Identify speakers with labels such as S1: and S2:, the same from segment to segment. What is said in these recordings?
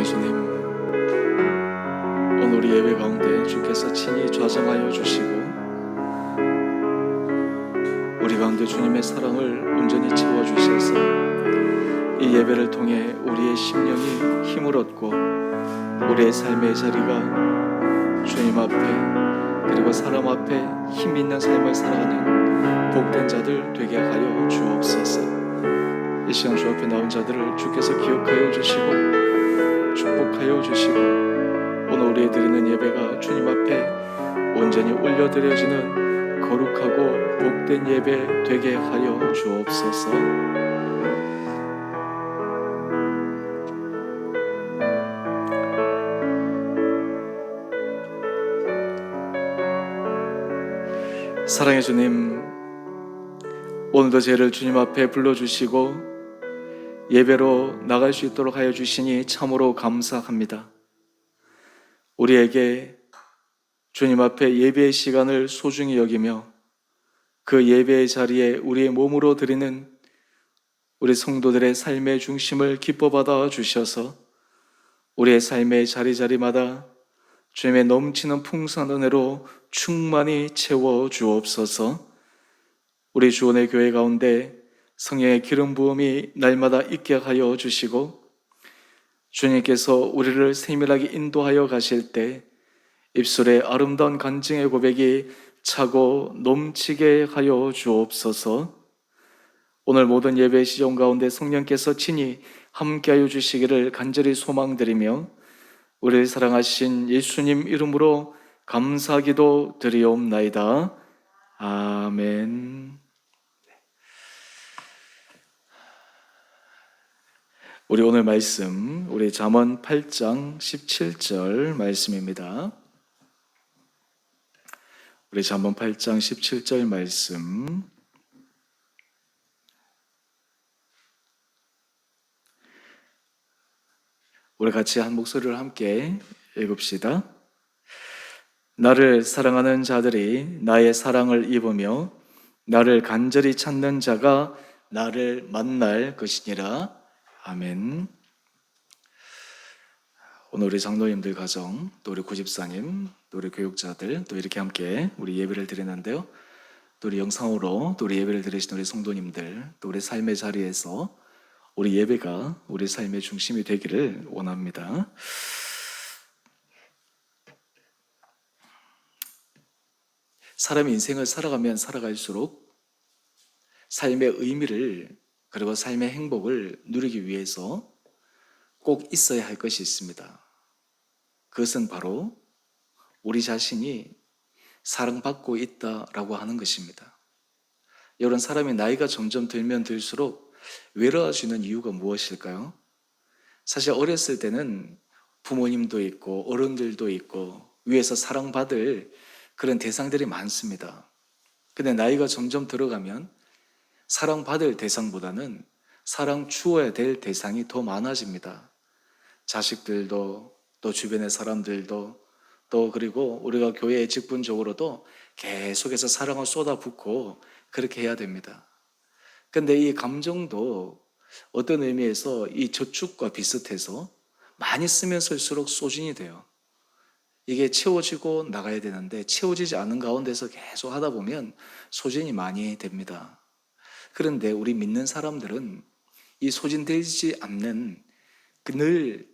S1: 주님, 오늘 우리 예배 가운데 주께서 친히 좌정하여 주시고 우리 가운데 주님의 사랑을 온전히 채워주셔서 이 예배를 통해 우리의 심령이 힘을 얻고 우리의 삶의 자리가 주님 앞에 그리고 사람 앞에 힘 있는 삶을 살아가는 복된 자들 되게 하여 주옵소서. 이 시간 주 앞에 나온 자들을 주께서 기억하여 주시고 축복하여 주시고 오늘 우리의 드리는 예배가 주님 앞에 온전히 올려드려지는 거룩하고 복된 예배 되게 하여 주옵소서. 사랑의 주님, 오늘도 저희를 주님 앞에 불러주시고 예배로 나갈 수 있도록 하여 주시니 참으로 감사합니다. 우리에게 주님 앞에 예배의 시간을 소중히 여기며 그 예배의 자리에 우리의 몸으로 드리는 우리 성도들의 삶의 중심을 기뻐 받아 주셔서 우리의 삶의 자리자리마다 주님의 넘치는 풍성한 은혜로 충만히 채워 주옵소서. 우리 주원의 교회 가운데 성령의 기름 부음이 날마다 있게 하여 주시고 주님께서 우리를 세밀하게 인도하여 가실 때 입술에 아름다운 간증의 고백이 차고 넘치게 하여 주옵소서. 오늘 모든 예배 시점 가운데 성령께서 친히 함께하여 주시기를 간절히 소망드리며 우리를 사랑하신 예수님 이름으로 감사기도 드리옵나이다. 아멘. 우리 오늘 말씀, 우리 잠언 8장 17절 말씀입니다. 우리 잠언 8장 17절 말씀. 우리 같이 한 목소리를 함께 읽읍시다. 나를 사랑하는 자들이 나의 사랑을 입으며 나를 간절히 찾는 자가 나를 만날 것이니라. 아멘. 오늘 우리 장로님들 가정, 또 우리 구집사님, 또 우리 교육자들, 또 이렇게 함께 우리 예배를 드리는데요. 또 우리 영상으로 또 우리 예배를 드리신 우리 성도님들, 또 우리 삶의 자리에서 우리 예배가 우리 삶의 중심이 되기를 원합니다. 사람의 인생을 살아가면 살아갈수록 삶의 의미를 그리고 삶의 행복을 누리기 위해서 꼭 있어야 할 것이 있습니다. 그것은 바로 우리 자신이 사랑받고 있다라고 하는 것입니다. 여러분, 사람이 나이가 점점 들면 들수록 외로워지는 이유가 무엇일까요? 사실 어렸을 때는 부모님도 있고 어른들도 있고 위에서 사랑받을 그런 대상들이 많습니다. 근데 나이가 점점 들어가면 사랑받을 대상보다는 사랑 주어야 될 대상이 더 많아집니다. 자식들도 또 주변의 사람들도 또 그리고 우리가 교회의 직분적으로도 계속해서 사랑을 쏟아붓고 그렇게 해야 됩니다. 근데 이 감정도 어떤 의미에서 이 저축과 비슷해서 많이 쓰면 쓸수록 소진이 돼요. 이게 채워지고 나가야 되는데 채워지지 않은 가운데서 계속 하다 보면 소진이 많이 됩니다. 그런데 우리 믿는 사람들은 이 소진되지 않는 늘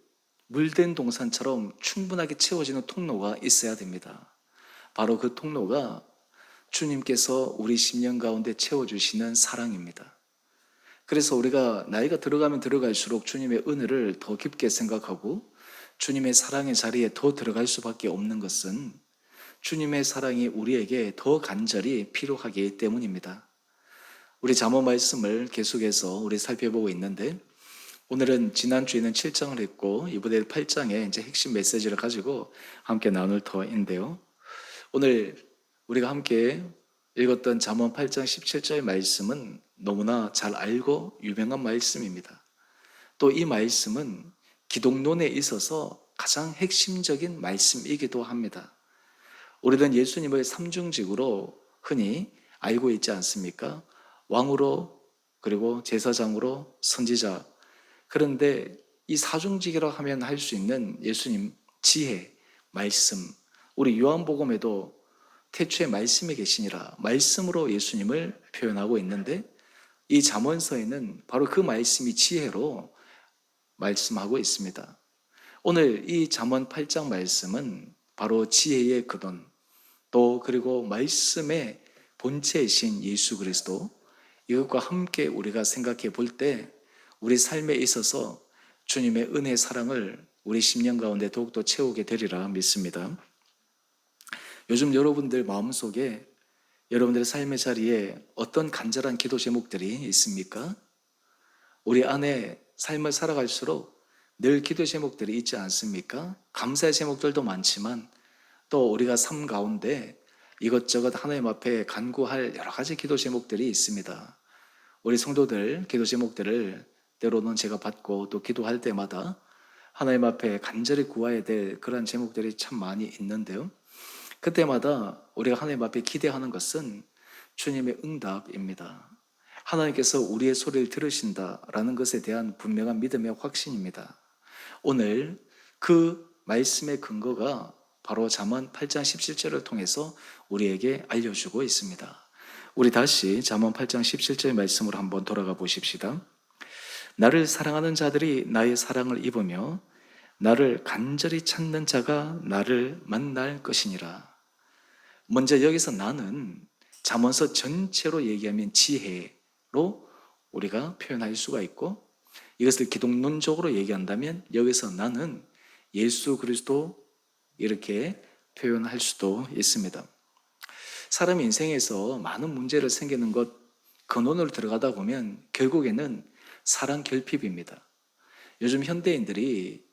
S1: 물된 동산처럼 충분하게 채워지는 통로가 있어야 됩니다. 바로 그 통로가 주님께서 우리 심령 가운데 채워주시는 사랑입니다. 그래서 우리가 나이가 들어가면 들어갈수록 주님의 은혜를 더 깊게 생각하고 주님의 사랑의 자리에 더 들어갈 수밖에 없는 것은 주님의 사랑이 우리에게 더 간절히 필요하기 때문입니다. 우리 잠언 말씀을 계속해서 우리 살펴보고 있는데 오늘은 지난주에는 7장을 했고 이번에 8장의 이제 핵심 메시지를 가지고 함께 나눌 터인데요. 오늘 우리가 함께 읽었던 잠언 8장 17절 말씀은 너무나 잘 알고 유명한 말씀입니다. 또 이 말씀은 기독론에 있어서 가장 핵심적인 말씀이기도 합니다. 우리는 예수님을 삼중직으로 흔히 알고 있지 않습니까? 왕으로 그리고 제사장으로 선지자. 그런데 이 사중직이라고 하면 할 수 있는 예수님 지혜, 말씀, 우리 요한복음에도 태초에 말씀이 계시니라 말씀으로 예수님을 표현하고 있는데 이 잠언서에는 바로 그 말씀이 지혜로 말씀하고 있습니다. 오늘 이 잠언 8장 말씀은 바로 지혜의 근원, 또 그리고 말씀의 본체이신 예수 그리스도, 이것과 함께 우리가 생각해 볼 때 우리 삶에 있어서 주님의 은혜 사랑을 우리 심령 가운데 더욱더 채우게 되리라 믿습니다. 요즘 여러분들 마음속에 여러분들의 삶의 자리에 어떤 간절한 기도 제목들이 있습니까? 우리 안에 삶을 살아갈수록 늘 기도 제목들이 있지 않습니까? 감사의 제목들도 많지만 또 우리가 삶 가운데 이것저것 하나님 앞에 간구할 여러 가지 기도 제목들이 있습니다. 우리 성도들 기도 제목들을 때로는 제가 받고 또 기도할 때마다 하나님 앞에 간절히 구해야 될 그런 제목들이 참 많이 있는데요. 그때마다 우리가 하나님 앞에 기대하는 것은 주님의 응답입니다. 하나님께서 우리의 소리를 들으신다라는 것에 대한 분명한 믿음의 확신입니다. 오늘 그 말씀의 근거가 바로 잠언 8장 17절을 통해서 우리에게 알려주고 있습니다. 우리 다시 잠언 8장 17절 말씀으로 한번 돌아가 보십시다. 나를 사랑하는 자들이 나의 사랑을 입으며 나를 간절히 찾는 자가 나를 만날 것이니라. 먼저 여기서 나는 잠언서 전체로 얘기하면 지혜로 우리가 표현할 수가 있고, 이것을 기독론적으로 얘기한다면 여기서 나는 예수 그리스도 이렇게 표현할 수도 있습니다. 사람 인생에서 많은 문제를 생기는 것 근원으로 들어가다 보면 결국에는 사랑 결핍입니다. 요즘 현대인들이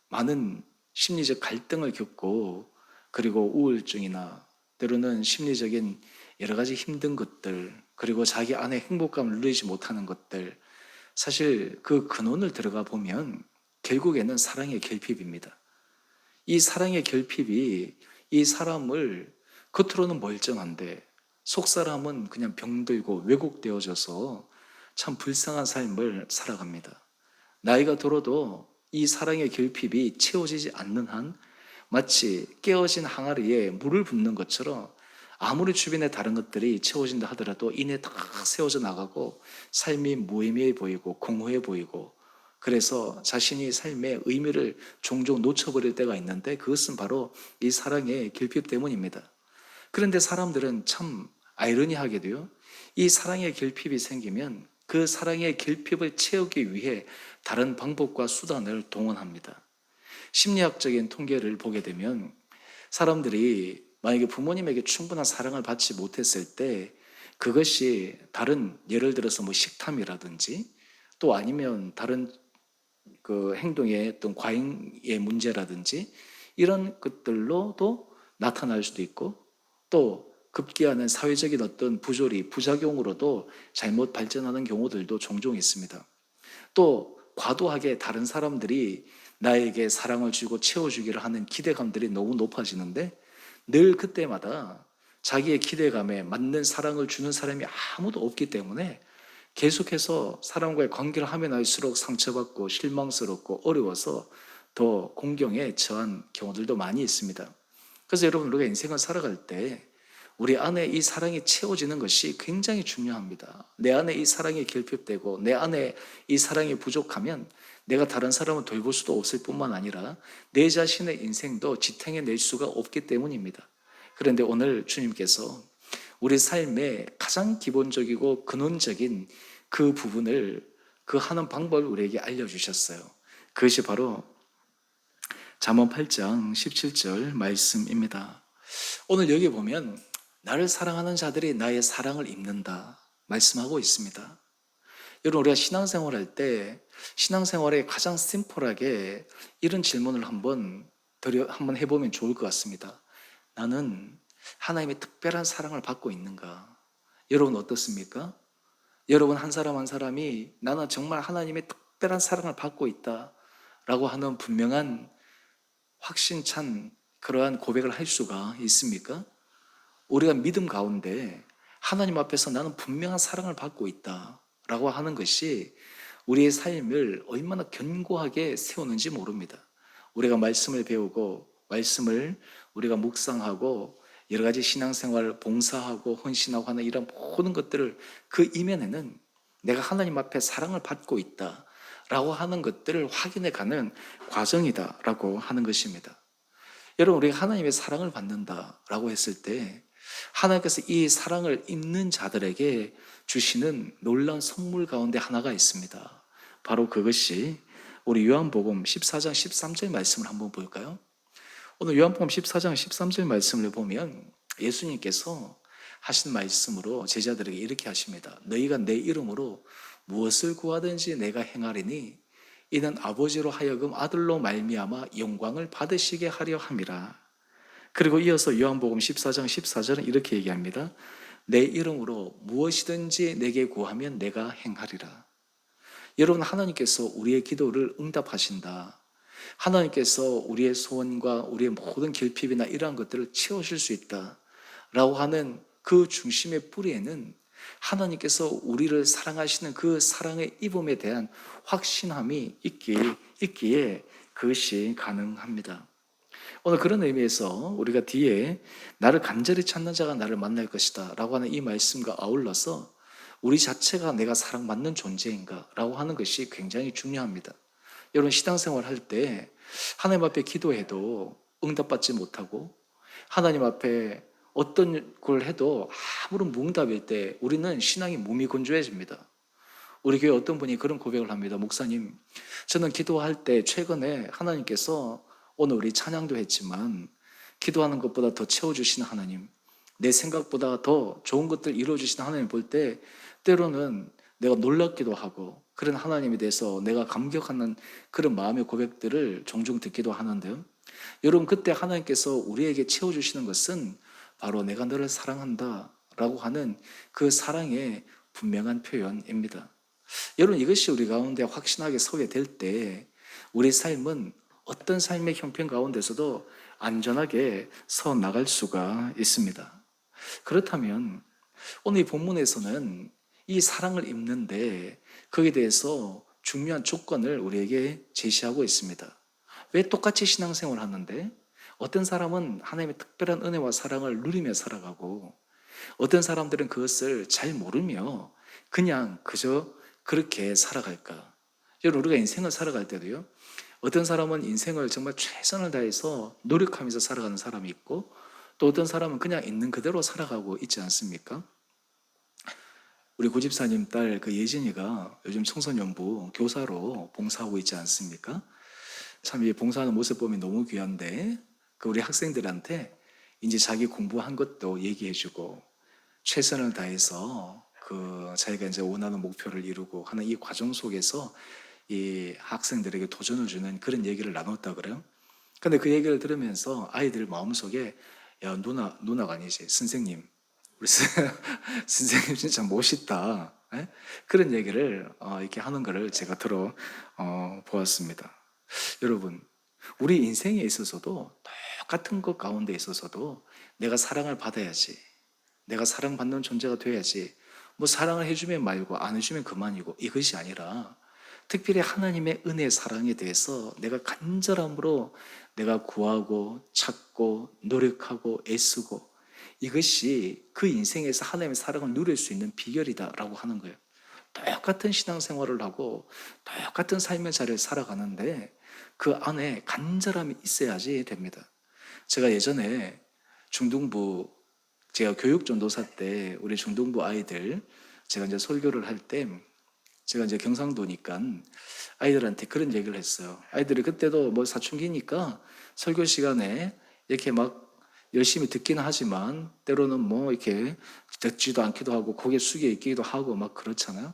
S1: 많은 심리적 갈등을 겪고 그리고 우울증이나 때로는 심리적인 여러 가지 힘든 것들, 그리고 자기 안에 행복감을 누리지 못하는 것들, 사실 그 근원을 들어가 보면 결국에는 사랑의 결핍입니다. 이 사랑의 결핍이 이 사람을 겉으로는 멀쩡한데 속사람은 그냥 병들고 왜곡되어져서 참 불쌍한 삶을 살아갑니다. 나이가 들어도 이 사랑의 결핍이 채워지지 않는 한 마치 깨어진 항아리에 물을 붓는 것처럼 아무리 주변에 다른 것들이 채워진다 하더라도 이내 다 세워져 나가고 삶이 무의미해 보이고 공허해 보이고, 그래서 자신이 삶의 의미를 종종 놓쳐버릴 때가 있는데 그것은 바로 이 사랑의 결핍 때문입니다. 그런데 사람들은 참 아이러니하게도요, 이 사랑의 결핍이 생기면 그 사랑의 결핍을 채우기 위해 다른 방법과 수단을 동원합니다. 심리학적인 통계를 보게 되면 사람들이 만약에 부모님에게 충분한 사랑을 받지 못했을 때 그것이 다른, 예를 들어서 뭐 식탐이라든지 또 아니면 다른 그 행동의 어떤 과잉의 문제라든지 이런 것들로도 나타날 수도 있고, 또 급기야는 사회적인 어떤 부조리, 부작용으로도 잘못 발전하는 경우들도 종종 있습니다. 또 과도하게 다른 사람들이 나에게 사랑을 주고 채워주기를 하는 기대감들이 너무 높아지는데 늘 그때마다 자기의 기대감에 맞는 사랑을 주는 사람이 아무도 없기 때문에 계속해서 사람과의 관계를 하면 할수록 상처받고 실망스럽고 어려워서 더 공경에 처한 경우들도 많이 있습니다. 그래서 여러분, 우리가 인생을 살아갈 때 우리 안에 이 사랑이 채워지는 것이 굉장히 중요합니다. 내 안에 이 사랑이 결핍되고 내 안에 이 사랑이 부족하면 내가 다른 사람을 돌볼 수도 없을 뿐만 아니라 내 자신의 인생도 지탱해낼 수가 없기 때문입니다. 그런데 오늘 주님께서 우리 삶의 가장 기본적이고 근원적인 그 부분을, 그 하는 방법을 우리에게 알려주셨어요. 그것이 바로 잠언 8장 17절 말씀입니다. 오늘 여기 보면 나를 사랑하는 자들이 나의 사랑을 입는다 말씀하고 있습니다. 여러분, 우리가 신앙생활할 때 신앙생활에 가장 심플하게 이런 질문을 한번 해보면 좋을 것 같습니다. 나는 하나님의 특별한 사랑을 받고 있는가? 여러분 어떻습니까? 여러분 한 사람 한 사람이 나는 정말 하나님의 특별한 사랑을 받고 있다라고 하는 분명한 확신찬 그러한 고백을 할 수가 있습니까? 우리가 믿음 가운데 하나님 앞에서 나는 분명한 사랑을 받고 있다라고 하는 것이 우리의 삶을 얼마나 견고하게 세우는지 모릅니다. 우리가 말씀을 배우고 말씀을 우리가 묵상하고 여러 가지 신앙생활 봉사하고 헌신하고 하는 이런 모든 것들을 그 이면에는 내가 하나님 앞에 사랑을 받고 있다라고 하는 것들을 확인해 가는 과정이다라고 하는 것입니다. 여러분, 우리가 하나님의 사랑을 받는다라고 했을 때 하나님께서 이 사랑을 입는 자들에게 주시는 놀라운 선물 가운데 하나가 있습니다. 바로 그것이 우리 요한복음 14장 13절 말씀을 한번 볼까요? 오늘 요한복음 14장 13절 말씀을 보면 예수님께서 하신 말씀으로 제자들에게 이렇게 하십니다. 너희가 내 이름으로 무엇을 구하든지 내가 행하리니 이는 아버지로 하여금 아들로 말미암아 영광을 받으시게 하려 함이라. 그리고 이어서 요한복음 14장 14절은 이렇게 얘기합니다. 내 이름으로 무엇이든지 내게 구하면 내가 행하리라. 여러분, 하나님께서 우리의 기도를 응답하신다. 하나님께서 우리의 소원과 우리의 모든 결핍이나 이러한 것들을 채우실 수 있다 라고 하는 그 중심의 뿌리에는 하나님께서 우리를 사랑하시는 그 사랑의 입음에 대한 확신함이 있기에 그것이 가능합니다. 오늘 그런 의미에서 우리가 뒤에 나를 간절히 찾는 자가 나를 만날 것이다 라고 하는 이 말씀과 아울러서 우리 자체가 내가 사랑받는 존재인가 라고 하는 것이 굉장히 중요합니다. 여러분, 신앙생활 할 때 하나님 앞에 기도해도 응답받지 못하고 하나님 앞에 어떤 걸 해도 아무런 무응답일 때 우리는 신앙이 몸이 건조해집니다. 우리 교회 어떤 분이 그런 고백을 합니다. 목사님, 저는 기도할 때 최근에 하나님께서 오늘 우리 찬양도 했지만 기도하는 것보다 더 채워주시는 하나님, 내 생각보다 더 좋은 것들 이루어주시는 하나님 볼 때 때로는 내가 놀랍기도 하고 그런 하나님에 대해서 내가 감격하는 그런 마음의 고백들을 종종 듣기도 하는데요. 여러분, 그때 하나님께서 우리에게 채워주시는 것은 바로 내가 너를 사랑한다 라고 하는 그 사랑의 분명한 표현입니다. 여러분, 이것이 우리 가운데 확신하게 서게 될 때 우리 삶은 어떤 삶의 형편 가운데서도 안전하게 서 나갈 수가 있습니다. 그렇다면 오늘 이 본문에서는 이 사랑을 입는데 거기에 대해서 중요한 조건을 우리에게 제시하고 있습니다. 왜 똑같이 신앙생활을 하는데 어떤 사람은 하나님의 특별한 은혜와 사랑을 누리며 살아가고 어떤 사람들은 그것을 잘 모르며 그냥 그저 그렇게 살아갈까? 여러분, 우리가 인생을 살아갈 때도요, 어떤 사람은 인생을 정말 최선을 다해서 노력하면서 살아가는 사람이 있고 또 어떤 사람은 그냥 있는 그대로 살아가고 있지 않습니까? 우리 고집사님 딸 그 예진이가 요즘 청소년부 교사로 봉사하고 있지 않습니까? 참 이 봉사하는 모습 보면 너무 귀한데 그 우리 학생들한테 이제 자기 공부한 것도 얘기해주고 최선을 다해서 그 자기가 이제 원하는 목표를 이루고 하는 이 과정 속에서 이 학생들에게 도전을 주는 그런 얘기를 나눴다 그래요. 근데 그 얘기를 들으면서 아이들 마음속에 야, 누나가 아니지 선생님, 우리 선생님 진짜 멋있다. 예? 그런 얘기를 이렇게 하는 거를 제가 들어 보았습니다. 여러분, 우리 인생에 있어서도 똑같은 것 가운데 있어서도 내가 사랑을 받아야지, 내가 사랑받는 존재가 돼야지, 뭐 사랑을 해주면 말고 안 해주면 그만이고 이것이 아니라 특별히 하나님의 은혜 사랑에 대해서 내가 간절함으로 내가 구하고 찾고 노력하고 애쓰고 이것이 그 인생에서 하나님의 사랑을 누릴 수 있는 비결이다라고 하는 거예요. 똑같은 신앙생활을 하고 똑같은 삶의 자리를 살아가는데 그 안에 간절함이 있어야지 됩니다. 제가 예전에 중등부, 제가 교육전도사 때 우리 중등부 아이들 제가 이제 설교를 할 때 제가 이제 경상도니까 아이들한테 그런 얘기를 했어요. 아이들이 그때도 뭐 사춘기니까 설교 시간에 이렇게 막 열심히 듣기는 하지만 때로는 뭐 이렇게 듣지도 않기도 하고 고개 숙여 있기도 하고 막 그렇잖아요.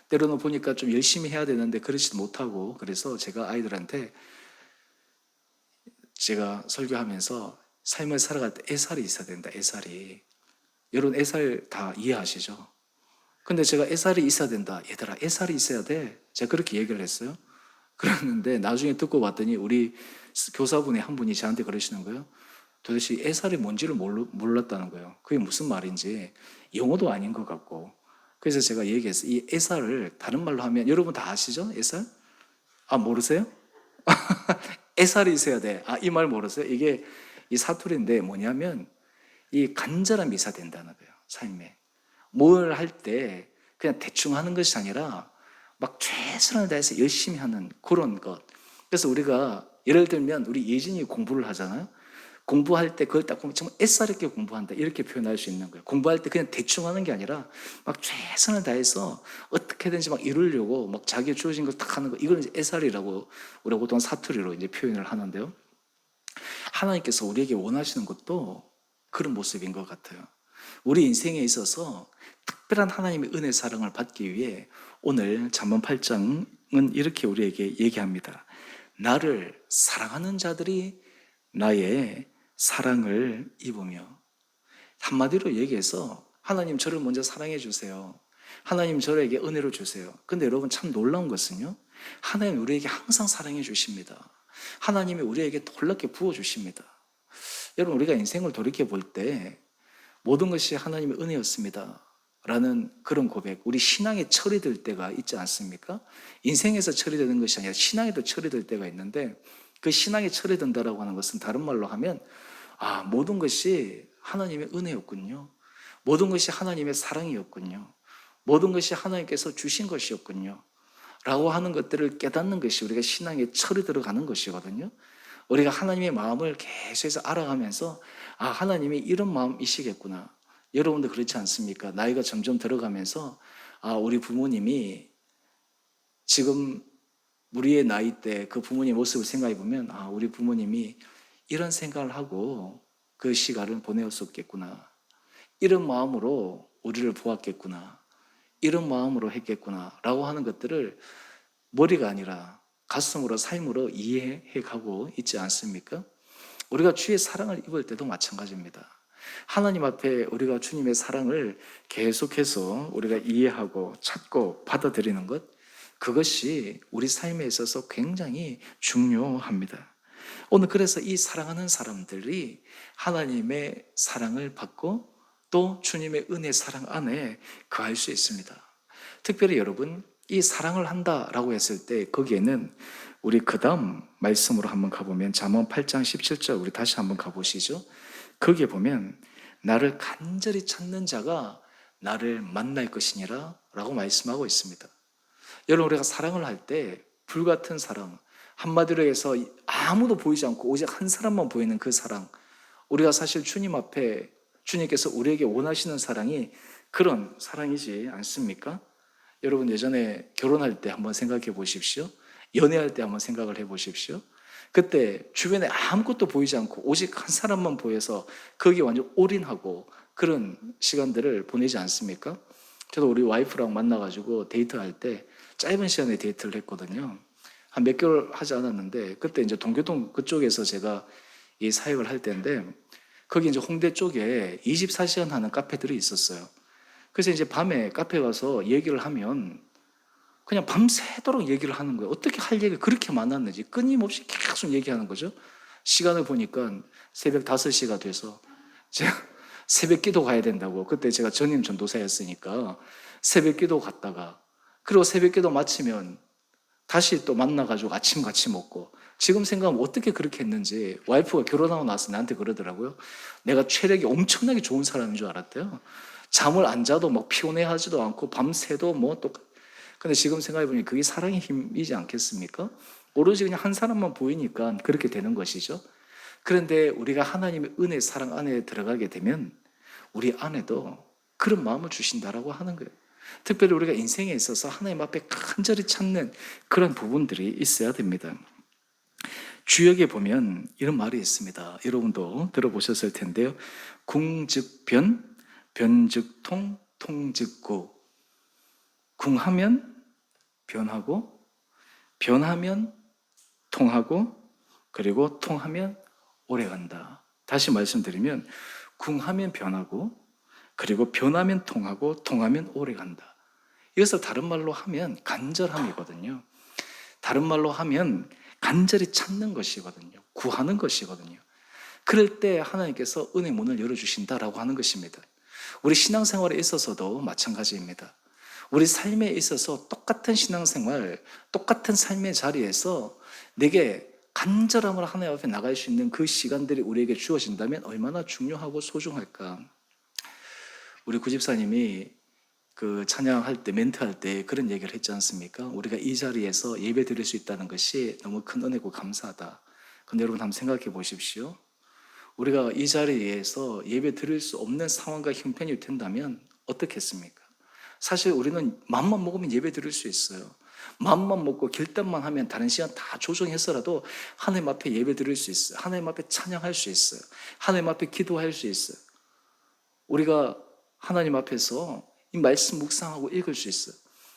S1: 때로는 보니까 좀 열심히 해야 되는데 그러지도 못하고 그래서 제가 아이들한테 제가 설교하면서 삶을 살아갈 때 애살이 있어야 된다. 애살이. 여러분 애살 다 이해하시죠? 근데 제가 애살이 있어야 된다. 얘들아 애살이 있어야 돼. 제가 그렇게 얘기를 했어요. 그랬는데 나중에 듣고 봤더니 우리 교사분의 한 분이 저한테 그러시는 거예요. 도대체 애살이 뭔지를 몰랐다는 거예요. 그게 무슨 말인지 영어도 아닌 것 같고 그래서 제가 얘기했어요. 이 에사를 다른 말로 하면 여러분 다 아시죠? 에살? 아, 모르세요? 에살이 있어야 돼. 아, 이 말 모르세요? 이게 이 사투리인데 뭐냐면 이 간절함이 있어야 된다는 거예요. 삶에. 뭘 할 때 그냥 대충 하는 것이 아니라 막 최선을 다해서 열심히 하는 그런 것. 그래서 우리가 예를 들면 우리 예진이 공부를 하잖아요. 공부할 때 그걸 딱 보면 정말 애써있게 공부한다 이렇게 표현할 수 있는 거예요. 공부할 때 그냥 대충 하는 게 아니라 막 최선을 다해서 어떻게든지 막 이루려고 막 자기 주어진 걸 딱 하는 거, 이걸 이제 애살이라고 우리가 보통 사투리로 이제 표현을 하는데요. 하나님께서 우리에게 원하시는 것도 그런 모습인 것 같아요. 우리 인생에 있어서 특별한 하나님의 은혜 사랑을 받기 위해 오늘 잠언 8장은 이렇게 우리에게 얘기합니다. 나를 사랑하는 자들이 나의 사랑을 입으며, 한마디로 얘기해서 하나님 저를 먼저 사랑해 주세요. 하나님 저에게 은혜를 주세요. 근데 여러분 참 놀라운 것은요, 하나님 우리에게 항상 사랑해 주십니다. 하나님이 우리에게 놀랍게 부어 주십니다. 여러분 우리가 인생을 돌이켜 볼 때 모든 것이 하나님의 은혜였습니다 라는 그런 고백, 우리 신앙에 처리될 때가 있지 않습니까? 인생에서 처리되는 것이 아니라 신앙에도 처리될 때가 있는데, 그 신앙에 처리된다라고 하는 것은 다른 말로 하면 모든 것이 하나님의 은혜였군요. 모든 것이 하나님의 사랑이었군요. 모든 것이 하나님께서 주신 것이었군요 라고 하는 것들을 깨닫는 것이 우리가 신앙에 철이 들어가는 것이거든요. 우리가 하나님의 마음을 계속해서 알아가면서 하나님이 이런 마음이시겠구나. 여러분도 그렇지 않습니까? 나이가 점점 들어가면서 우리 부모님이 지금 우리의 나이 때 그 부모님 모습을 생각해 보면 우리 부모님이 이런 생각을 하고 그 시간을 보내었었겠구나. 이런 마음으로 우리를 보았겠구나. 이런 마음으로 했겠구나 라고 하는 것들을 머리가 아니라 가슴으로, 삶으로 이해해 가고 있지 않습니까? 우리가 주의 사랑을 입을 때도 마찬가지입니다. 하나님 앞에 우리가 주님의 사랑을 계속해서 우리가 이해하고 찾고 받아들이는 것, 그것이 우리 삶에 있어서 굉장히 중요합니다. 오늘 그래서 이 사랑하는 사람들이 하나님의 사랑을 받고 또 주님의 은혜 사랑 안에 거할 수 있습니다. 특별히 여러분, 이 사랑을 한다라고 했을 때 거기에는 우리 그 다음 말씀으로 한번 가보면 잠언 8장 17절 우리 다시 한번 가보시죠. 거기에 보면 나를 간절히 찾는 자가 나를 만날 것이니라 라고 말씀하고 있습니다. 여러분 우리가 사랑을 할 때 불같은 사랑, 한마디로 해서 아무도 보이지 않고 오직 한 사람만 보이는 그 사랑, 우리가 사실 주님 앞에 주님께서 우리에게 원하시는 사랑이 그런 사랑이지 않습니까? 여러분 예전에 결혼할 때 한번 생각해 보십시오. 연애할 때 한번 생각을 해 보십시오. 그때 주변에 아무것도 보이지 않고 오직 한 사람만 보여서 거기에 완전 올인하고 그런 시간들을 보내지 않습니까? 저도 우리 와이프랑 만나가지고 데이트할 때 짧은 시간에 데이트를 했거든요. 한 몇 개월 하지 않았는데, 그때 이제 동교동 그쪽에서 제가 이 사역을 할 때인데, 거기 이제 홍대 쪽에 24시간 하는 카페들이 있었어요. 그래서 이제 밤에 카페 가서 얘기를 하면 그냥 밤새도록 얘기를 하는 거예요. 어떻게 할 얘기가 그렇게 많았는지 끊임없이 계속 얘기하는 거죠. 시간을 보니까 새벽 5시가 돼서 제가 새벽 기도 가야 된다고, 그때 제가 전임 전도사였으니까 새벽 기도 갔다가, 그리고 새벽 기도 마치면 다시 또 만나가지고 아침 같이 먹고, 지금 생각하면 어떻게 그렇게 했는지 와이프가 결혼하고 나서 나한테 그러더라고요. 내가 체력이 엄청나게 좋은 사람인 줄 알았대요. 잠을 안 자도 막 피곤해하지도 않고 밤새도 뭐 또. 근데 지금 생각해보니 그게 사랑의 힘이지 않겠습니까? 오로지 그냥 한 사람만 보이니까 그렇게 되는 것이죠. 그런데 우리가 하나님의 은혜 사랑 안에 들어가게 되면 우리 안에도 그런 마음을 주신다라고 하는 거예요. 특별히 우리가 인생에 있어서 하나님 앞에 간절히 찾는 그런 부분들이 있어야 됩니다. 주역에 보면 이런 말이 있습니다. 여러분도 들어보셨을 텐데요. 궁즉변, 변즉통, 통즉구. 궁하면 변하고, 변하면 통하고, 그리고 통하면 오래간다. 다시 말씀드리면 궁하면 변하고, 그리고 변하면 통하고, 통하면 오래간다. 이것을 다른 말로 하면 간절함이거든요. 다른 말로 하면 간절히 찾는 것이거든요. 구하는 것이거든요. 그럴 때 하나님께서 은혜 문을 열어주신다라고 하는 것입니다. 우리 신앙생활에 있어서도 마찬가지입니다. 우리 삶에 있어서 똑같은 신앙생활, 똑같은 삶의 자리에서 내게 간절함으로 하나님 앞에 나갈 수 있는 그 시간들이 우리에게 주어진다면 얼마나 중요하고 소중할까. 우리 구집사님이 그 찬양할 때, 멘트할 때 그런 얘기를 했지 않습니까? 우리가 이 자리에서 예배 드릴 수 있다는 것이 너무 큰 은혜고 감사하다. 근데 여러분 한번 생각해 보십시오. 우리가 이 자리에서 예배 드릴 수 없는 상황과 형편이 된다면 어떻겠습니까? 사실 우리는 마음만 먹으면 예배 드릴 수 있어요. 마음만 먹고 결단만 하면 다른 시간 다 조정해서라도 하나님 앞에 예배 드릴 수 있어요. 하나님 앞에 찬양할 수 있어요. 하나님 앞에 기도할 수 있어요. 우리가 하나님 앞에서 이 말씀 묵상하고 읽을 수 있어요.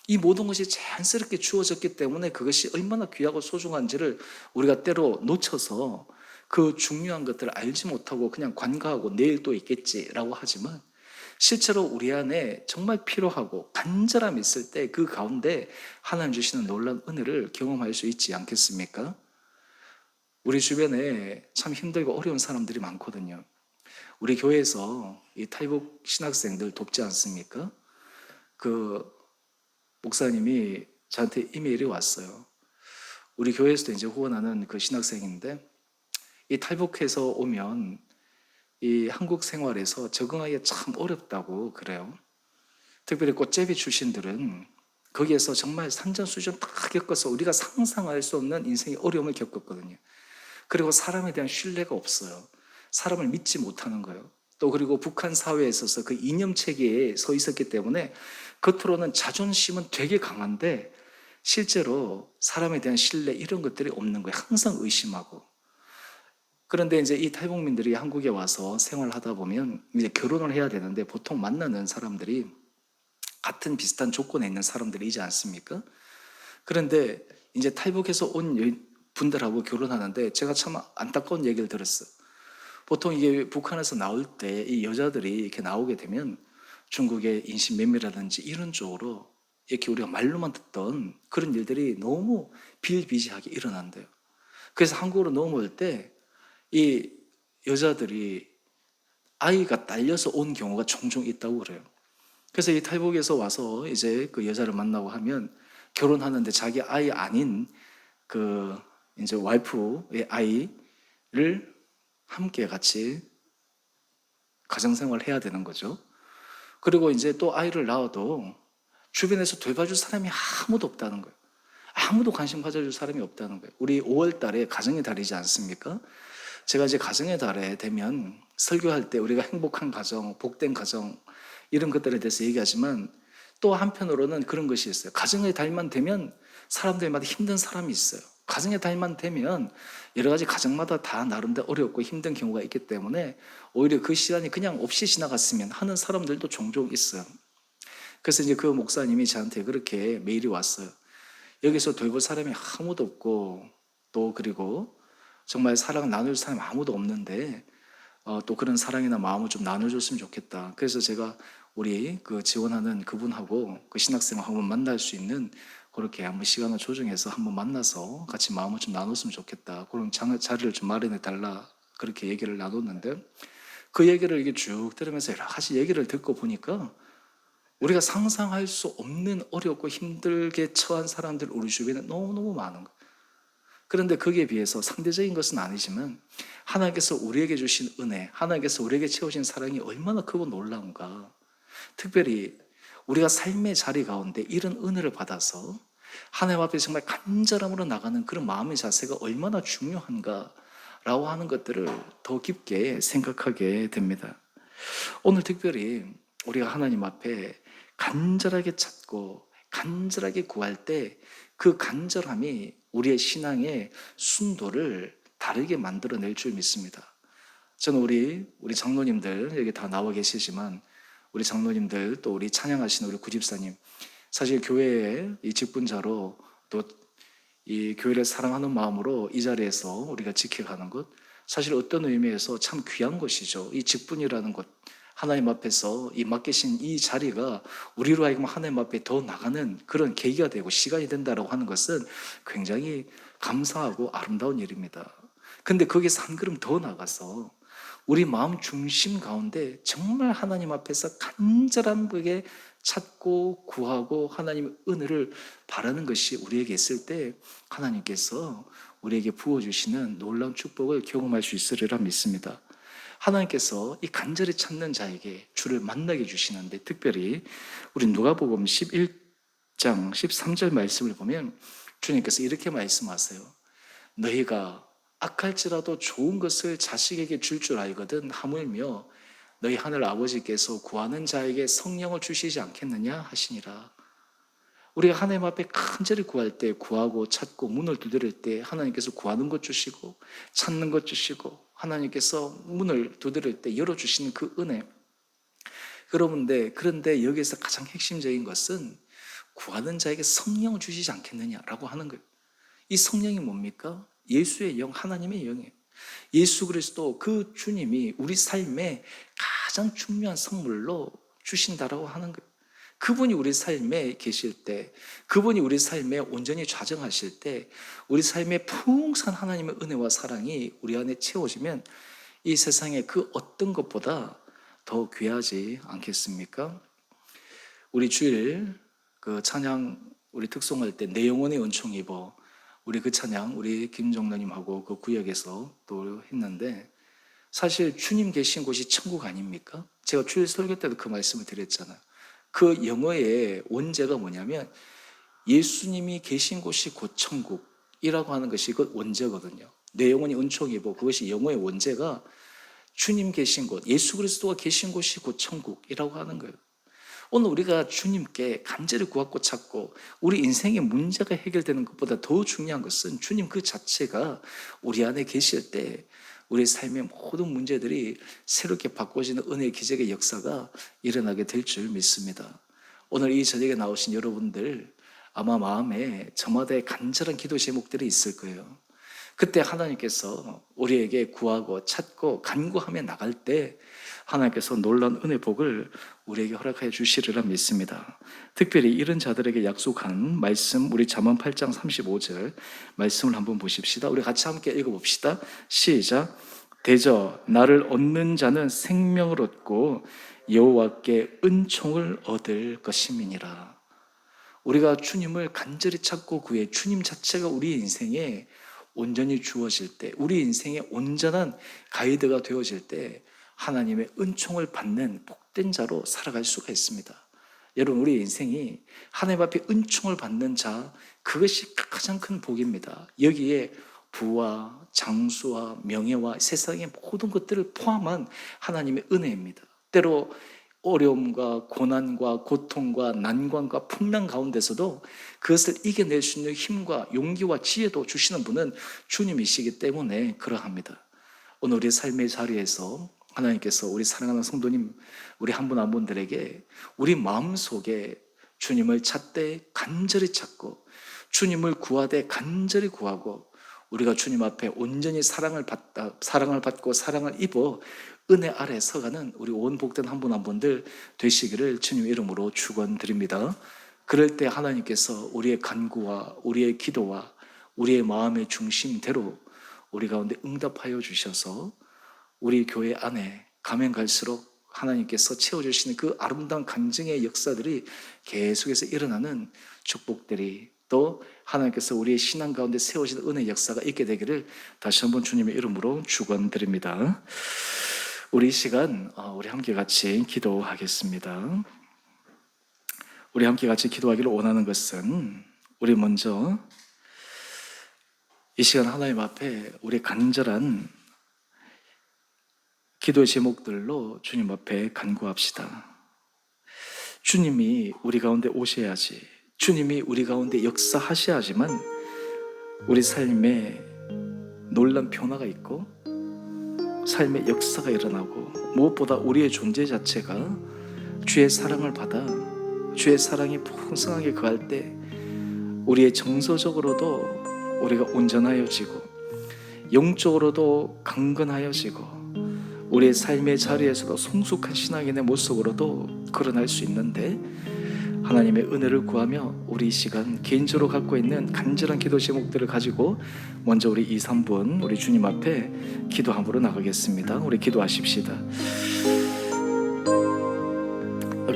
S1: 이 모든 것이 자연스럽게 주어졌기 때문에 그것이 얼마나 귀하고 소중한지를 우리가 때로 놓쳐서 그 중요한 것들을 알지 못하고 그냥 관가하고 내일 또 있겠지라고 하지만 실제로 우리 안에 정말 필요하고 간절함이 있을 때 그 가운데 하나님 주시는 놀라운 은혜를 경험할 수 있지 않겠습니까? 우리 주변에 참 힘들고 어려운 사람들이 많거든요. 우리 교회에서 이 탈북 신학생들 돕지 않습니까? 그 목사님이 저한테 이메일이 왔어요. 우리 교회에서도 이제 후원하는 그 신학생인데 이 탈북해서 오면 이 한국 생활에서 적응하기 참 어렵다고 그래요. 특별히 꽃제비 출신들은 거기에서 정말 산전수전 다 겪어서 우리가 상상할 수 없는 인생의 어려움을 겪었거든요. 그리고 사람에 대한 신뢰가 없어요. 사람을 믿지 못하는 거예요. 또 그리고 북한 사회에 있어서 그 이념 체계에 서 있었기 때문에 겉으로는 자존심은 되게 강한데 실제로 사람에 대한 신뢰 이런 것들이 없는 거예요. 항상 의심하고. 그런데 이제 이 탈북민들이 한국에 와서 생활하다 보면 이제 결혼을 해야 되는데 보통 만나는 사람들이 같은 비슷한 조건에 있는 사람들이지 않습니까? 그런데 이제 탈북해서 온 분들하고 결혼하는데 제가 참 안타까운 얘기를 들었어요. 보통 이게 북한에서 나올 때 이 여자들이 이렇게 나오게 되면 중국의 인신매매라든지 이런 쪽으로 이렇게 우리가 말로만 듣던 그런 일들이 너무 비일비재하게 일어난대요. 그래서 한국으로 넘어올 때 이 여자들이 아이가 딸려서 온 경우가 종종 있다고 그래요. 그래서 이 탈북에서 와서 이제 그 여자를 만나고 하면 결혼하는데 자기 아이 아닌 그 이제 와이프의 아이를 함께 같이 가정생활을 해야 되는 거죠. 그리고 이제 또 아이를 낳아도 주변에서 돌봐줄 사람이 아무도 없다는 거예요. 아무도 관심 가져줄 사람이 없다는 거예요. 우리 5월 달에 가정의 달이지 않습니까? 제가 이제 가정의 달에 되면 설교할 때 우리가 행복한 가정, 복된 가정 이런 것들에 대해서 얘기하지만 또 한편으로는 그런 것이 있어요. 가정의 달만 되면 사람들마다 힘든 사람이 있어요. 가정의 달만 되면 여러 가지 가정마다 다 나름대로 어렵고 힘든 경우가 있기 때문에 오히려 그 시간이 그냥 없이 지나갔으면 하는 사람들도 종종 있어요. 그래서 이제 그 목사님이 저한테 그렇게 메일이 왔어요. 여기서 돌볼 사람이 아무도 없고 또 그리고 정말 사랑 나눌 사람이 아무도 없는데 또 그런 사랑이나 마음을 좀 나눠줬으면 좋겠다. 그래서 제가 우리 그 지원하는 그분하고 그 신학생을 한번 만날 수 있는 그렇게 한번 시간을 조정해서 한번 만나서 같이 마음을 좀 나눴으면 좋겠다. 그런 자리를 좀 마련해 달라. 그렇게 얘기를 나눴는데 그 얘기를 이게 쭉 들으면서 여러 가지 얘기를 듣고 보니까 우리가 상상할 수 없는 어렵고 힘들게 처한 사람들 우리 주변에 너무너무 많은 거예요. 그런데 거기에 비해서 상대적인 것은 아니지만 하나님께서 우리에게 주신 은혜, 하나님께서 우리에게 채우신 사랑이 얼마나 크고 놀라운가. 특별히 우리가 삶의 자리 가운데 이런 은혜를 받아서 하나님 앞에 정말 간절함으로 나가는 그런 마음의 자세가 얼마나 중요한가라고 하는 것들을 더 깊게 생각하게 됩니다. 오늘 특별히 우리가 하나님 앞에 간절하게 찾고 간절하게 구할 때 그 간절함이 우리의 신앙의 순도를 다르게 만들어낼 줄 믿습니다. 저는 우리 장로님들 여기 다 나와 계시지만 우리 장로님들 또 우리 찬양하시는 우리 구집사님 사실 교회의 이 직분자로 또 이 교회를 사랑하는 마음으로 이 자리에서 우리가 지켜가는 것 사실 어떤 의미에서 참 귀한 것이죠. 이 직분이라는 것 하나님 앞에서 이 맡기신 이 자리가 우리로 하여금 하나님 앞에 더 나가는 그런 계기가 되고 시간이 된다라고 하는 것은 굉장히 감사하고 아름다운 일입니다. 근데 거기서 한 걸음 더 나가서 우리 마음 중심 가운데 정말 하나님 앞에서 간절한 그게 찾고 구하고 하나님의 은혜를 바라는 것이 우리에게 있을 때 하나님께서 우리에게 부어주시는 놀라운 축복을 경험할 수 있으리라 믿습니다. 하나님께서 이 간절히 찾는 자에게 주를 만나게 주시는데, 특별히 우리 누가복음 11장 13절 말씀을 보면 주님께서 이렇게 말씀하세요. 너희가 악할지라도 좋은 것을 자식에게 줄 줄 알거든 하물며 너희 하늘 아버지께서 구하는 자에게 성령을 주시지 않겠느냐 하시니라. 우리가 하나님 앞에 간절히 구할 때, 구하고 찾고 문을 두드릴 때 하나님께서 구하는 것 주시고 찾는 것 주시고 하나님께서 문을 두드릴 때 열어주시는 그 은혜. 그런데 여기에서 가장 핵심적인 것은 구하는 자에게 성령을 주시지 않겠느냐라고 하는 거예요. 이 성령이 뭡니까? 예수의 영, 하나님의 영이에요. 예수 그리스도 그 주님이 우리 삶에 가장 중요한 선물로 주신다라고 하는 거예요. 그분이 우리 삶에 계실 때, 그분이 우리 삶에 온전히 좌정하실 때, 우리 삶에 풍성한 하나님의 은혜와 사랑이 우리 안에 채워지면 이 세상에 그 어떤 것보다 더 귀하지 않겠습니까? 우리 주일 그 찬양 우리 특송할 때 내 영혼의 은총 입어, 우리 그 찬양 우리 김정로님하고 그 구역에서 또 했는데, 사실 주님 계신 곳이 천국 아닙니까? 제가 주일 설교 때도 그 말씀을 드렸잖아요. 그 영어의 원제가 뭐냐면 예수님이 계신 곳이 곧 천국이라고 하는 것이 그 원제거든요. 내 영혼이 은총이고, 그것이 영어의 원제가 주님 계신 곳, 예수 그리스도가 계신 곳이 곧 천국이라고 하는 거예요. 오늘 우리가 주님께 간절히 구하고 찾고 우리 인생의 문제가 해결되는 것보다 더 중요한 것은 주님 그 자체가 우리 안에 계실 때 우리 삶의 모든 문제들이 새롭게 바꿔지는 은혜의 기적의 역사가 일어나게 될 줄 믿습니다. 오늘 이 저녁에 나오신 여러분들 아마 마음에 저마다의 간절한 기도 제목들이 있을 거예요. 그때 하나님께서 우리에게 구하고 찾고 간구하며 나갈 때 하나님께서 놀라운 은혜 복을 우리에게 허락하여 주시리라 믿습니다. 특별히 이런 자들에게 약속한 말씀, 우리 잠언 8장 35절 말씀을 한번 보십시다. 우리 같이 함께 읽어봅시다. 시작. 대저 나를 얻는 자는 생명을 얻고 여호와께 은총을 얻을 것임이니라. 우리가 주님을 간절히 찾고 구해 주님 자체가 우리 인생에 온전히 주어질 때, 우리 인생의 온전한 가이드가 되어질 때 하나님의 은총을 받는 복된 자로 살아갈 수가 있습니다. 여러분, 우리 인생이 하나님 앞에 은총을 받는 자, 그것이 가장 큰 복입니다. 여기에 부와 장수와 명예와 세상의 모든 것들을 포함한 하나님의 은혜입니다. 때로 어려움과 고난과 고통과 난관과 풍랑 가운데서도 그것을 이겨낼 수 있는 힘과 용기와 지혜도 주시는 분은 주님이시기 때문에 그러합니다. 오늘 우리 삶의 자리에서 하나님께서 우리 사랑하는 성도님, 우리 한 분 한 분들에게 우리 마음속에 주님을 찾되 간절히 찾고 주님을 구하되 간절히 구하고 우리가 주님 앞에 온전히 사랑을 받고 사랑을 입어 은혜 아래 서가는 우리 온 복된 한 분 한 분들 되시기를 주님 이름으로 축원드립니다. 그럴 때 하나님께서 우리의 간구와 우리의 기도와 우리의 마음의 중심대로 우리 가운데 응답하여 주셔서 우리 교회 안에 가면 갈수록 하나님께서 채워주시는 그 아름다운 간증의 역사들이 계속해서 일어나는 축복들이, 또 하나님께서 우리의 신앙 가운데 세워지는 은혜의 역사가 있게 되기를 다시 한번 주님의 이름으로 축원드립니다. 우리 이 시간 우리 함께 같이 기도하겠습니다. 우리 함께 같이 기도하기를 원하는 것은, 우리 먼저 이 시간 하나님 앞에 우리 간절한 기도의 제목들로 주님 앞에 간구합시다. 주님이 우리 가운데 오셔야지, 주님이 우리 가운데 역사하셔야지만 우리 삶에 놀라운 변화가 있고 삶의 역사가 일어나고, 무엇보다 우리의 존재 자체가 주의 사랑을 받아 주의 사랑이 풍성하게 거할 때 우리의 정서적으로도 우리가 온전하여지고 영적으로도 강건하여지고 우리의 삶의 자리에서도 성숙한 신앙인의 모습으로도 거듭날 수 있는데, 하나님의 은혜를 구하며 우리 이 시간 개인적으로 갖고 있는 간절한 기도 제목들을 가지고 먼저 우리 2, 3분 우리 주님 앞에 기도함으로 나가겠습니다. 우리 기도하십시다.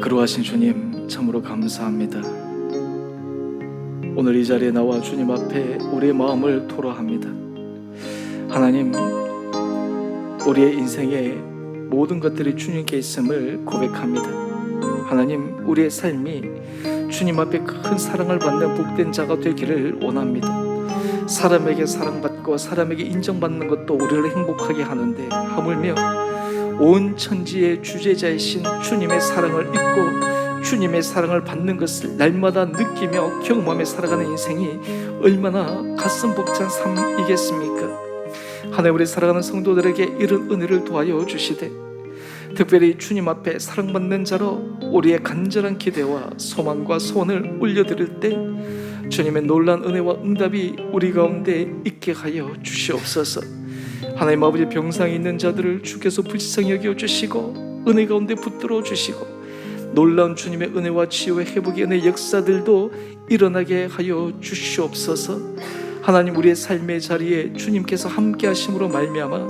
S1: 그러하신 주님, 참으로 감사합니다. 오늘 이 자리에 나와 주님 앞에 우리의 마음을 토로합니다. 하나님, 우리의 인생의 모든 것들이 주님께 있음을 고백합니다. 하나님, 우리의 삶이 주님 앞에 큰 사랑을 받는 복된 자가 되기를 원합니다. 사람에게 사랑받고 사람에게 인정받는 것도 우리를 행복하게 하는데, 하물며 온 천지의 주제자이신 주님의 사랑을 잊고 주님의 사랑을 받는 것을 날마다 느끼며 경험하며 살아가는 인생이 얼마나 가슴 벅찬 삶이겠습니까? 하나님, 우리 사랑하는 성도들에게 이런 은혜를 도와여 주시되, 특별히 주님 앞에 사랑받는 자로 우리의 간절한 기대와 소망과 소원을 올려드릴 때 주님의 놀라운 은혜와 응답이 우리 가운데 있게 하여 주시옵소서. 하나님 아버지, 병상에 있는 자들을 주께서 불쌍히 여겨주시고 은혜 가운데 붙들어 주시고 놀라운 주님의 은혜와 치유의 회복의 은혜 역사들도 일어나게 하여 주시옵소서. 하나님, 우리의 삶의 자리에 주님께서 함께 하심으로 말미암아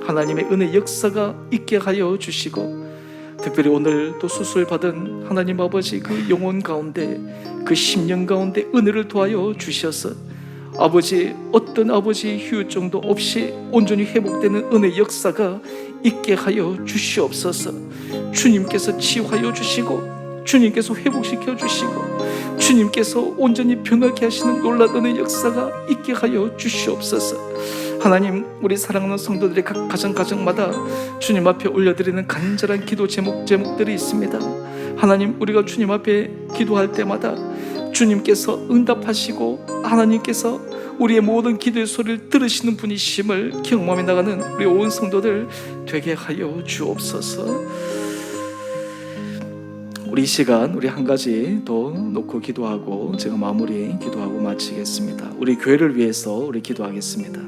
S1: 하나님의 은혜 역사가 있게 하여 주시고, 특별히 오늘 또 수술받은 하나님 아버지 그 영혼 가운데, 그 심령 가운데 은혜를 도와여 주셔서 아버지, 어떤 아버지 후유증도 없이 온전히 회복되는 은혜 역사가 있게 하여 주시옵소서. 주님께서 치유하여 주시고 주님께서 회복시켜 주시고 주님께서 온전히 변하게 하시는 놀라운 은혜 역사가 있게 하여 주시옵소서. 하나님, 우리 사랑하는 성도들의 각 가정마다 주님 앞에 올려드리는 간절한 기도 제목들이 있습니다. 하나님, 우리가 주님 앞에 기도할 때마다 주님께서 응답하시고 하나님께서 우리의 모든 기도의 소리를 들으시는 분이심을 경험해 나가는 우리 온 성도들 되게 하여 주옵소서. 우리 이 시간 우리 한 가지 더 놓고 기도하고 제가 마무리 기도하고 마치겠습니다. 우리 교회를 위해서 우리 기도하겠습니다.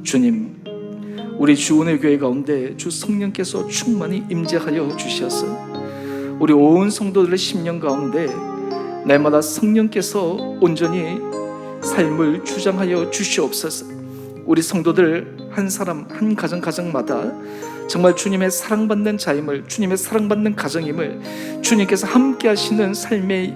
S1: 주님, 우리 주은혜 교회 가운데 주 성령께서 충만히 임재하여 주셔서 우리 온 성도들의 심령 가운데 날마다 성령께서 온전히 삶을 주장하여 주시옵소서. 우리 성도들 한 사람 한 가정마다 정말 주님의 사랑받는 자임을, 주님의 사랑받는 가정임을, 주님께서 함께 하시는 삶의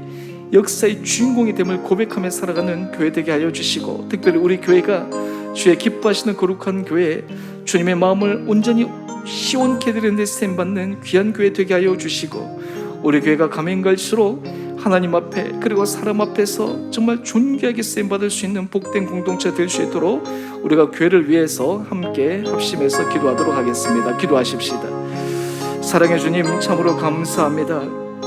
S1: 역사의 주인공이 됨을 고백하며 살아가는 교회 되게 하여 주시고, 특별히 우리 교회가 주의 기뻐하시는 거룩한 교회, 주님의 마음을 온전히 시원케 드리는 데 쓰임받는 귀한 교회 되게 하여 주시고, 우리 교회가 가면 갈수록 하나님 앞에 그리고 사람 앞에서 정말 존귀하게 쓰임받을 수 있는 복된 공동체 될 수 있도록 우리가 교회를 위해서 함께 합심해서 기도하도록 하겠습니다. 기도하십시다. 사랑해 주님, 참으로 감사합니다.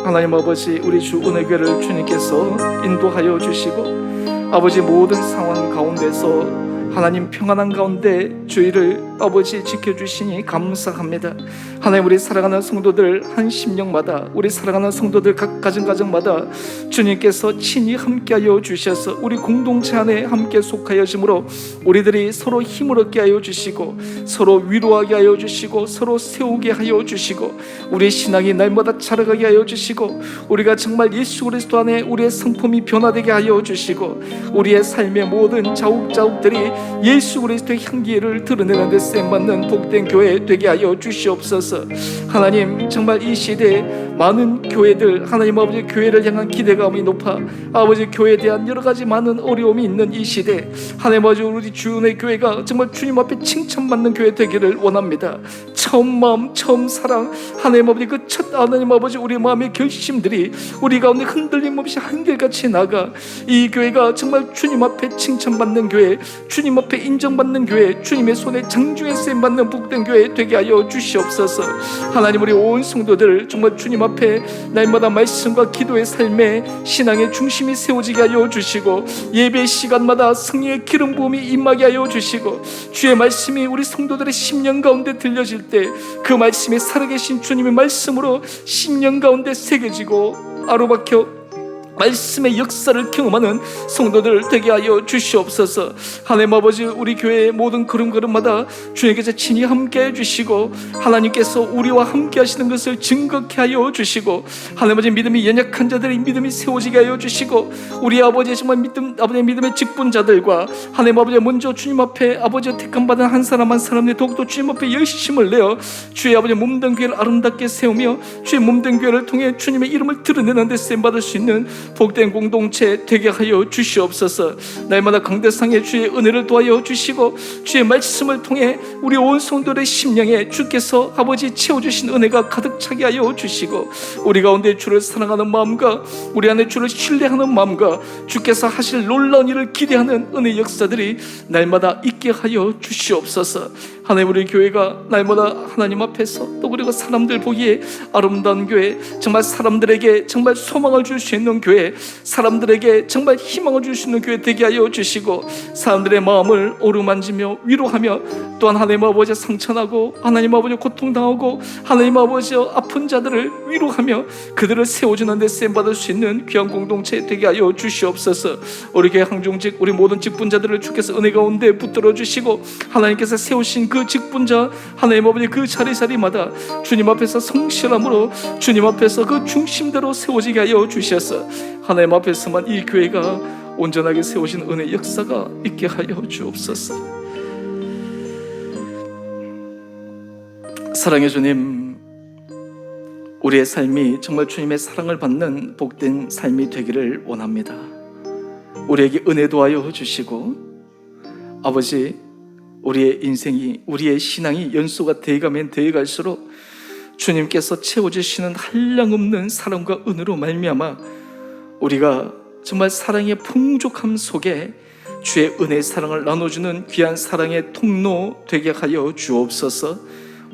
S1: 하나님 아버지, 우리 주 은혜교회를 주님께서 인도하여 주시고 아버지, 모든 상황 가운데서 하나님 평안한 가운데 주의를 아버지 지켜주시니 감사합니다. 하나님, 우리 사랑하는 성도들 한 심령마다, 우리 사랑하는 성도들 각 가정마다 주님께서 친히 함께하여 주셔서 우리 공동체 안에 함께 속하여 주므로 우리들이 서로 힘을 얻게 하여 주시고 서로 위로하게 하여 주시고 서로 세우게 하여 주시고 우리의 신앙이 날마다 자라가게 하여 주시고 우리가 정말 예수 그리스도 안에 우리의 성품이 변화되게 하여 주시고 우리의 삶의 모든 자욱자욱들이 예수 그리스도의 향기를 드러내는 데 쓰임받는 복된 교회 되게 하여 주시옵소서. 하나님, 정말 이 시대에 많은 교회들, 하나님 아버지 교회를 향한 기대감이 높아 아버지 교회에 대한 여러 가지 많은 어려움이 있는 이 시대, 하나님 아버지 우리 주은의 교회가 정말 주님 앞에 칭찬받는 교회 되기를 원합니다. 처음 마음, 처음 사랑, 하나님 아버지 그 첫 하나님 아버지 우리 마음의 결심들이 우리 가운데 흔들림 없이 한결같이 나가 이 교회가 정말 주님 앞에 칭찬받는 교회, 주님 앞에 인정받는 교회, 주님의 손에 장중에 쓰임받는 복된 교회 되게 하여 주시옵소서. 하나님, 우리 온 성도들 정말 주님 앞에 날마다 말씀과 기도의 삶에 신앙의 중심이 세워지게 하여 주시고 예배 시간마다 성령의 기름 부음이 임하게 하여 주시고 주의 말씀이 우리 성도들의 심령 가운데 들려질 때 그 말씀이 살아계신 주님의 말씀으로 심령 가운데 새겨지고 아로박혀 말씀의 역사를 경험하는 성도들 되게 하여 주시옵소서. 하나님 아버지, 우리 교회의 모든 걸음걸음마다 주님께서 친히 함께 해주시고 하나님께서 우리와 함께 하시는 것을 증거케 하여 주시고, 하나님 아버지, 믿음이 연약한 자들의 믿음이 세워지게 하여 주시고, 우리 아버지 정말 믿음의 직분자들과 하나님 아버지 먼저 주님 앞에 아버지 택함받은 한 사람 한 사람이 더욱더 주님 앞에 열심을 내어 주의 아버지 몸된 교회를 아름답게 세우며 주의 몸된 교회를 통해 주님의 이름을 드러내는 데 쓰임받을 수 있는 복된 공동체 되게 하여 주시옵소서. 날마다 강대상에 주의 은혜를 도하여 주시고 주의 말씀을 통해 우리 온 성도들의 심령에 주께서 아버지 채워주신 은혜가 가득 차게 하여 주시고, 우리 가운데 주를 사랑하는 마음과 우리 안에 주를 신뢰하는 마음과 주께서 하실 놀라운 일을 기대하는 은혜 역사들이 날마다 있게 하여 주시옵소서. 하나님, 우리 교회가 날마다 하나님 앞에서 또 그리고 사람들 보기에 아름다운 교회, 정말 사람들에게 정말 소망을 줄 수 있는 교회, 사람들에게 정말 희망을 줄 수 있는 교회 되게 하여 주시고, 사람들의 마음을 어루만지며 위로하며 또한 하나님 아버지 상처나고 하나님 아버지 고통당하고 하나님 아버지 아픈 자들을 위로하며 그들을 세워주는 데 쓰임받을 수 있는 귀한 공동체 되게 하여 주시옵소서. 우리 교회 항종직 우리 모든 직분자들을 주께서 은혜 가운데 붙들어 주시고, 하나님께서 세우신 그 직분자 하나님 아버지 그 자리마다 주님 앞에서 성실함으로 주님 앞에서 그 중심대로 세워지게 하여 주셔서 하나님 앞에서만 이 교회가 온전하게 세우신 은혜 역사가 있게 하여 주옵소서. 사랑의 주님, 우리의 삶이 정말 주님의 사랑을 받는 복된 삶이 되기를 원합니다. 우리에게 은혜 도하여 주시고, 아버지, 우리의 인생이, 우리의 신앙이 연수가 되어가면 되어갈수록 주님께서 채워주시는 한량없는 사랑과 은혜로 말미암아 우리가 정말 사랑의 풍족함 속에 주의 은혜의 사랑을 나눠주는 귀한 사랑의 통로 되게 하여 주옵소서.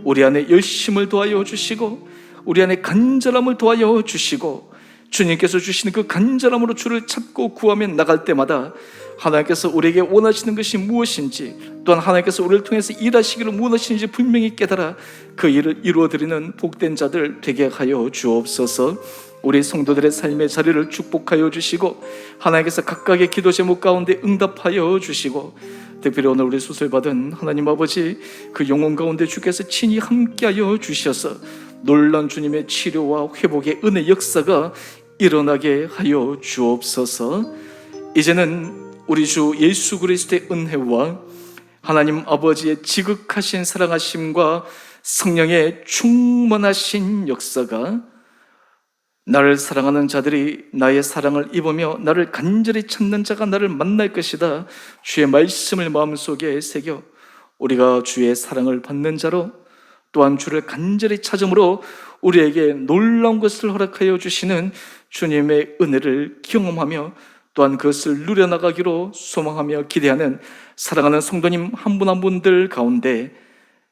S1: 우리 안에 열심을 도하여 주시고 우리 안에 간절함을 도하여 주시고, 주님께서 주시는 그 간절함으로 주를 찾고 구하며 나갈 때마다 하나님께서 우리에게 원하시는 것이 무엇인지, 또한 하나님께서 우리를 통해서 일하시기를 무엇인지 분명히 깨달아 그 일을 이루어드리는 복된 자들 되게 하여 주옵소서. 우리 성도들의 삶의 자리를 축복하여 주시고 하나님께서 각각의 기도 제목 가운데 응답하여 주시고, 특별히 오늘 우리 수술받은 하나님 아버지 그 영혼 가운데 주께서 친히 함께하여 주셔서 놀라운 주님의 치료와 회복의 은혜 역사가 일어나게 하여 주옵소서. 이제는 우리 주 예수 그리스도의 은혜와 하나님 아버지의 지극하신 사랑하심과 성령의 충만하신 역사가 나를 사랑하는 자들이 나의 사랑을 입으며 나를 간절히 찾는 자가 나를 만날 것이다, 주의 말씀을 마음속에 새겨 우리가 주의 사랑을 받는 자로 또한 주를 간절히 찾음으로 우리에게 놀라운 것을 허락하여 주시는 주님의 은혜를 경험하며 또한 그것을 누려나가기로 소망하며 기대하는 사랑하는 성도님 한 분 한 분들 가운데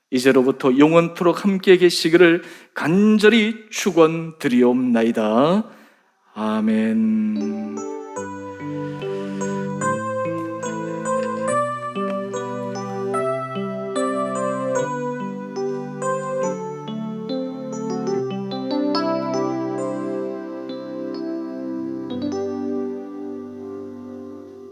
S1: 이제로부터 영원토록 함께 계시기를 간절히 축원드리옵나이다. 아멘.